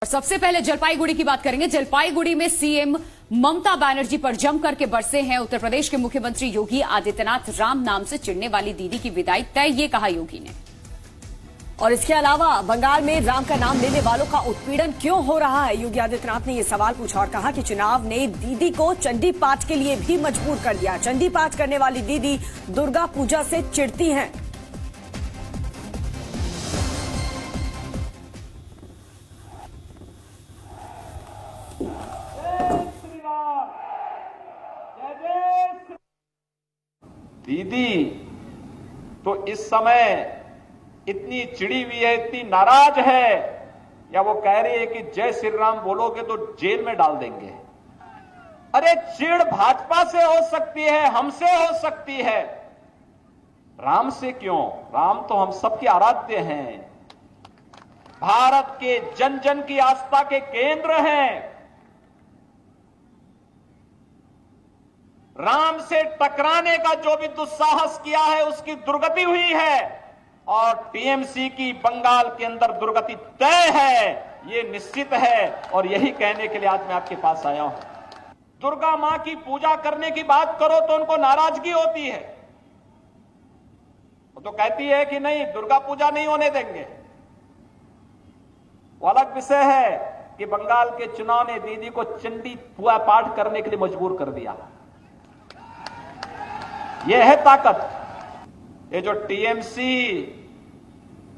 सबसे पहले जलपाईगुड़ी की बात करेंगे। जलपाईगुड़ी में सीएम ममता बनर्जी पर जमकर के बरसे हैं उत्तर प्रदेश के मुख्यमंत्री योगी आदित्यनाथ। राम नाम से चिढ़ने वाली दीदी की विदाई तय, ये कहा योगी ने। और इसके अलावा बंगाल में राम का नाम लेने वालों का उत्पीड़न क्यों हो रहा है, योगी आदित्यनाथ ने ये सवाल पूछा और कहा कि चुनाव ने दीदी को चंडी पाठ के लिए भी मजबूर कर दिया। चंडी पाठ करने वाली दीदी दुर्गा पूजा से चिढ़ती हैं। दीदी तो इस समय इतनी चिड़ी हुई है, इतनी नाराज है, या वो कह रही है कि जय श्री राम बोलोगे तो जेल में डाल देंगे। अरे चिड़ भाजपा से हो सकती है, हमसे हो सकती है, राम से क्यों? राम तो हम सबके आराध्य हैं, भारत के जन जन की आस्था के केंद्र हैं। राम से टकराने का जो भी दुस्साहस किया है उसकी दुर्गति हुई है, और टीएमसी की बंगाल के अंदर दुर्गति तय है, ये निश्चित है। और यही कहने के लिए आज मैं आपके पास आया हूं। दुर्गा मां की पूजा करने की बात करो तो उनको नाराजगी होती है, वो तो कहती है कि नहीं, दुर्गा पूजा नहीं होने देंगे। वो अलग विषय है कि बंगाल के चुनाव ने दीदी को चंडी पूजा पाठ करने के लिए मजबूर कर दिया। यह है ताकत। ये जो टीएमसी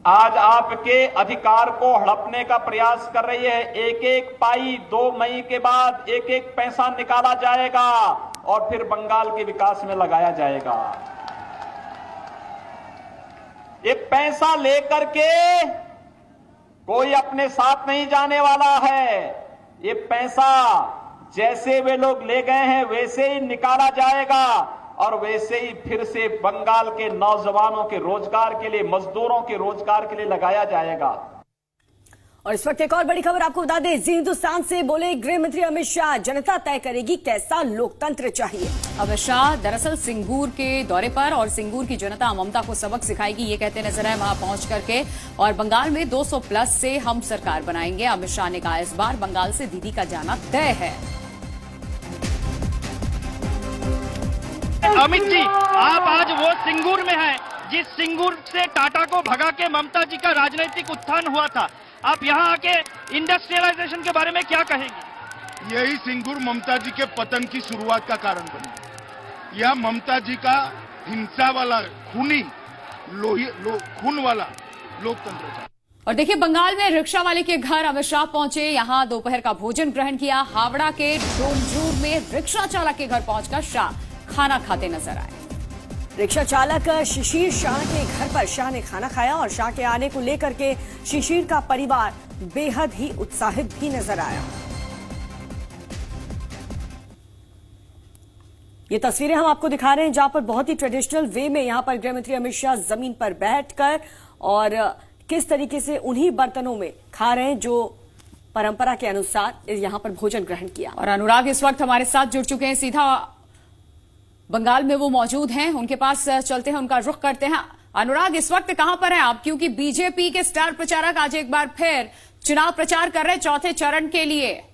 आज आपके अधिकार को हड़पने का प्रयास कर रही है, एक एक पाई 2 मई के बाद एक एक पैसा निकाला जाएगा और फिर बंगाल के विकास में लगाया जाएगा। ये पैसा लेकर के कोई अपने साथ नहीं जाने वाला है। ये पैसा जैसे वे लोग ले गए हैं वैसे ही निकाला जाएगा और वैसे ही फिर से बंगाल के नौजवानों के रोजगार के लिए, मजदूरों के रोजगार के लिए लगाया जाएगा। और इस वक्त एक और बड़ी खबर आपको बता दें, जी हिंदुस्तान से बोले गृह मंत्री अमित शाह, जनता तय करेगी कैसा लोकतंत्र चाहिए। अमित शाह दरअसल सिंगूर के दौरे पर, और सिंगूर की जनता ममता को सबक सिखाएगी, ये कहते नजर आए वहां पहुंच करके। और बंगाल में 200+ से हम सरकार बनाएंगे। अमित शाह ने कहा इस बार बंगाल से दीदी का जाना तय है। अमित जी, आप आज वो सिंगूर में हैं जिस सिंगूर से टाटा को भगा के ममता जी का राजनीतिक उत्थान हुआ था। आप यहाँ आके इंडस्ट्रियलाइजेशन के बारे में क्या कहेंगे? यही सिंगूर ममता जी के पतन की शुरुआत का कारण बनी। यह ममता जी का हिंसा वाला, खून वाला लोकतंत्र था। और देखिए बंगाल में रिक्शा वाले के घर अमित शाह पहुंचे, यहां दोपहर का भोजन ग्रहण किया। हावड़ा के डोमजूर में रिक्शा चालक के घर पहुंचकर शाह खाना खाते नजर आए। रिक्शा चालक शिशिर शाह के घर पर शाह ने खाना खाया और शाह के आने को लेकर के शिशिर का परिवार बेहद ही उत्साहित भी नजर आया। ये तस्वीरें हम आपको दिखा रहे हैं जहां पर बहुत ही ट्रेडिशनल वे में यहां पर गृह मंत्री अमित शाह जमीन पर बैठकर और किस तरीके से उन्हीं बर्तनों में खा रहे हैं जो परंपरा के अनुसार यहां पर भोजन ग्रहण किया। और अनुराग इस वक्त हमारे साथ जुड़ चुके हैं, सीधा बंगाल में वो मौजूद हैं, उनके पास चलते हैं, उनका रुख करते हैं। अनुराग, इस वक्त कहां पर हैं आप? क्योंकि बीजेपी के स्टार प्रचारक आज एक बार फिर चुनाव प्रचार कर रहे हैं चौथे चरण के लिए।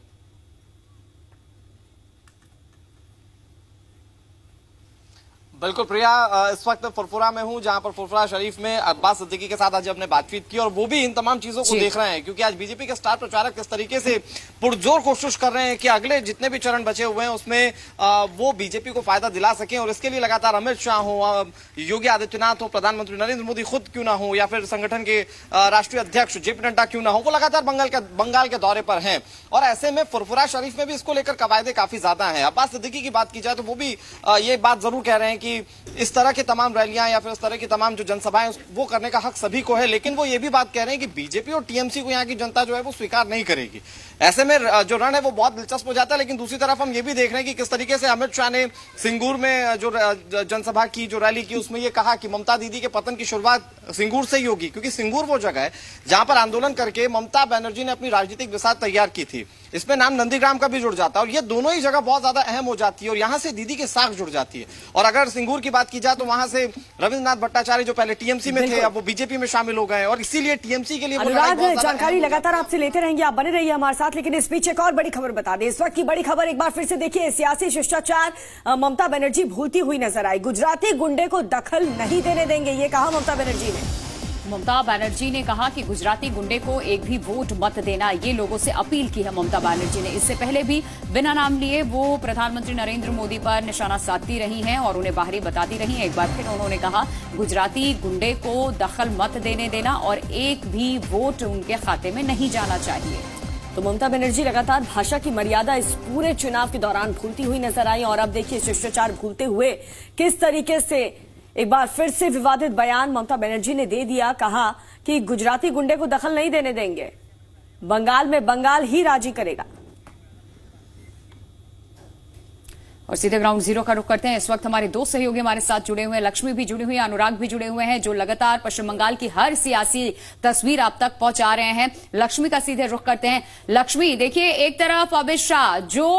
बिल्कुल प्रिया, इस वक्त फुरफुरा में हूं जहां पर फुरफुरा शरीफ में अब्बास सिद्दीकी के साथ आज हमने बातचीत की और वो भी इन तमाम चीजों को देख रहे हैं, क्योंकि आज बीजेपी के स्टार प्रचारक किस तरीके से पुरजोर कोशिश कर रहे हैं कि अगले जितने भी चरण बचे हुए हैं उसमें वो बीजेपी को फायदा दिला सकें। और इसके लिए लगातार अमित शाह हो, योगी आदित्यनाथ हो, प्रधानमंत्री नरेंद्र मोदी खुद क्यों ना हो, या फिर संगठन के राष्ट्रीय अध्यक्ष जेपी नड्डा क्यों ना हो, वो लगातार बंगाल के दौरे पर हैं। और ऐसे में फुरफुरा शरीफ में भी इसको लेकर कवायदे काफी ज्यादा है। अब्बास सिद्दीकी की बात की जाए तो वो भी ये बात जरूर कह रहे हैं कि इस तरह की तमाम रैलियां या फिर इस तरह की तमाम जो जनसभाएं वो करने का हक सभी को है, लेकिन वो ये भी बात कह रहे हैं कि बीजेपी और टीएमसी को यहाँ की जनता जो है वो स्वीकार नहीं करेगी। ऐसे में जो रण है वो बहुत दिलचस्प हो जाता है। लेकिन दूसरी तरफ हम ये भी देख रहे हैं कि किस तरीके से अमित शाह ने सिंगूर में जो जनसभा की, जो रैली की, उसमें ये कहा कि ममता दीदी के पतन की शुरुआत सिंगूर से ही होगी, क्योंकि सिंगूर वो जगह है जहां पर आंदोलन करके ममता बनर्जी ने अपनी राजनीतिक बिसात तैयार की थी। इसमें नाम नंदीग्राम का भी जुड़ जाता है और ये दोनों ही जगह बहुत ज्यादा अहम हो जाती है और यहां से दीदी की साख जुड़ जाती है। और अगर सिंगूर की बात की जाए तो वहां से रविंद्रनाथ भट्टाचार्य जो पहले टीएमसी में थे अब वो बीजेपी में शामिल हो गए और इसीलिए टीएमसी के लिए वो लड़ाई बहुत अनुराग, ज्यादा जानकारी लगातार आपसे लेते रहेंगे, आप बने रहिए हमारे साथ। लेकिन इस बीच एक और बड़ी खबर बता दें। इस वक्त की बड़ी खबर एक बार फिर से देखिए, सियासी शिष्टाचार ममता बनर्जी भूलती हुई नजर आई। गुजराती गुंडे को दखल नहीं देने देंगे, ये कहा ममता बनर्जी ने। ममता बनर्जी ने कहा कि गुजराती गुंडे को एक भी वोट मत देना, ये लोगों से अपील की है ममता बनर्जी ने। इससे पहले भी बिना नाम लिए वो प्रधानमंत्री नरेंद्र मोदी पर निशाना साधती रही हैं और उन्हें बाहरी बताती रही हैं। एक बार फिर उन्होंने कहा गुजराती गुंडे को दखल मत देने देना और एक भी वोट उनके खाते में नहीं जाना चाहिए। तो ममता बनर्जी लगातार भाषा की मर्यादा इस पूरे चुनाव के दौरान भूलती हुई नजर आई और अब देखिए शिष्टाचार भूलते हुए किस तरीके से एक बार फिर से विवादित बयान ममता बनर्जी ने दे दिया। कहा कि गुजराती गुंडे को दखल नहीं देने देंगे, बंगाल में बंगाल ही राजी करेगा। और सीधे ग्राउंड जीरो का रुख करते हैं। इस वक्त हमारे दो सहयोगी हमारे साथ जुड़े हुए हैं, लक्ष्मी भी जुड़ी हुई है, अनुराग भी जुड़े हुए हैं, जो लगातार पश्चिम बंगाल की हर सियासी तस्वीर आप तक पहुंचा रहे हैं। लक्ष्मी का सीधे रुख करते हैं। लक्ष्मी, देखिए एक तरफ अमित शाह जो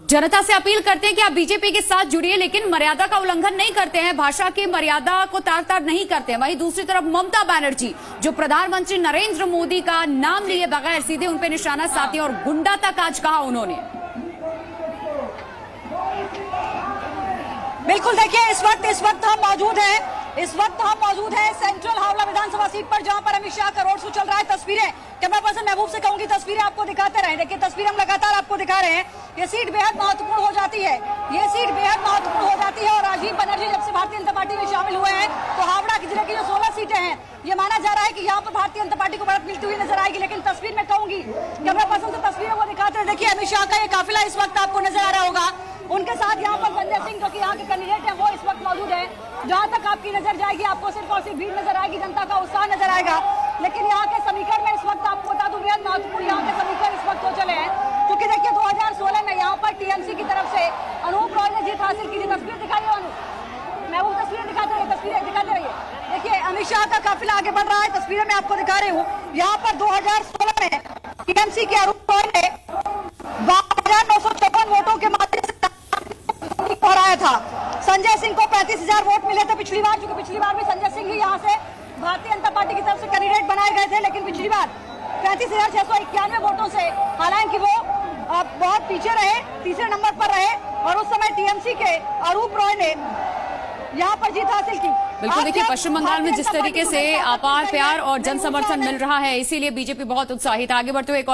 जनता से अपील करते हैं कि आप बीजेपी के साथ जुड़िए, लेकिन मर्यादा का उल्लंघन नहीं करते हैं, भाषा की मर्यादा को तार-तार नहीं करते हैं। वहीं दूसरी तरफ ममता बनर्जी जो प्रधानमंत्री नरेंद्र मोदी का नाम लिए बगैर सीधे उन पर निशाना साधती है और गुंडा तक आज कहा उन्होंने। बिल्कुल, देखिए इस वक्त हम मौजूद हैं सेंट्रल हावड़ा विधानसभा सीट पर, जहां पर अमित शाह का रोड शो चल रहा है। तस्वीरें कैमरा पर्सन महबूब से कहूंगी तस्वीरें आपको दिखाते रहें। देखिए तस्वीर हम लगातार आपको दिखा रहे हैं। ये सीट बेहद महत्वपूर्ण हो जाती है, और राजीव बनर्जी जब से भारतीय जनता पार्टी में शामिल हुए हैं तो हावड़ा जिले की जो 16 सीटें हैं, ये माना जा रहा है कि यहाँ पर भारतीय जनता पार्टी को बढ़त मिलती हुई नजर आएगी। लेकिन तस्वीर में कहूंगी कैमरा पर्सन से तस्वीरों को दिखाते हैं। देखिए अमित शाह का ये काफिला इस वक्त आपको नजर आ रहा होगा। उनके साथ यहाँ पर संजय सिंह जो कि यहाँ के कैंडिडेट हैं वो इस वक्त मौजूद है। जहाँ तक आपकी नजर जाएगी आपको सिर्फ और सिर्फ भीड़ नजर आएगी, जनता का उत्साह नजर आएगा। लेकिन यहाँ के समीकरण में इस वक्त आपको बता दूं बेहद महत्वपूर्ण यहाँ के समीकरण इस वक्त हो चले हैं, क्योंकि देखिए 2016 में यहाँ पर टीएमसी की तरफ से अनूप रॉय ने जीत हासिल की थी। तस्वीर दिखाइए मैं वो तस्वीरें दिखाते रहिए। देखिए अमित शाह का काफिला आगे बढ़ रहा है, तस्वीरें मैं आपको दिखा रही हूँ। यहाँ पर 2016 में टीएमसी के अनूप रॉय ने 12,954 वोटों के माध्यम से हराया था। संजय सिंह को 35,000 वोट मिले थे पिछली बार, क्योंकि पिछली बार भी संजय सिंह ही यहाँ से भारतीय जनता पार्टी की तरफ से कैंडिडेट बनाए गए थे। लेकिन पिछली बार 35,691 वोटों से हालांकि वो बहुत पीछे रहे, तीसरे नंबर पर रहे, और उस समय टीएमसी के अनूप रॉय ने यहाँ पर जीत हासिल की। बिल्कुल, देखिए पश्चिम बंगाल में जिस तरीके से अपार प्यार और जन समर्थन मिल रहा है, इसीलिए बीजेपी बहुत उत्साहित आगे बढ़ते हुए एक और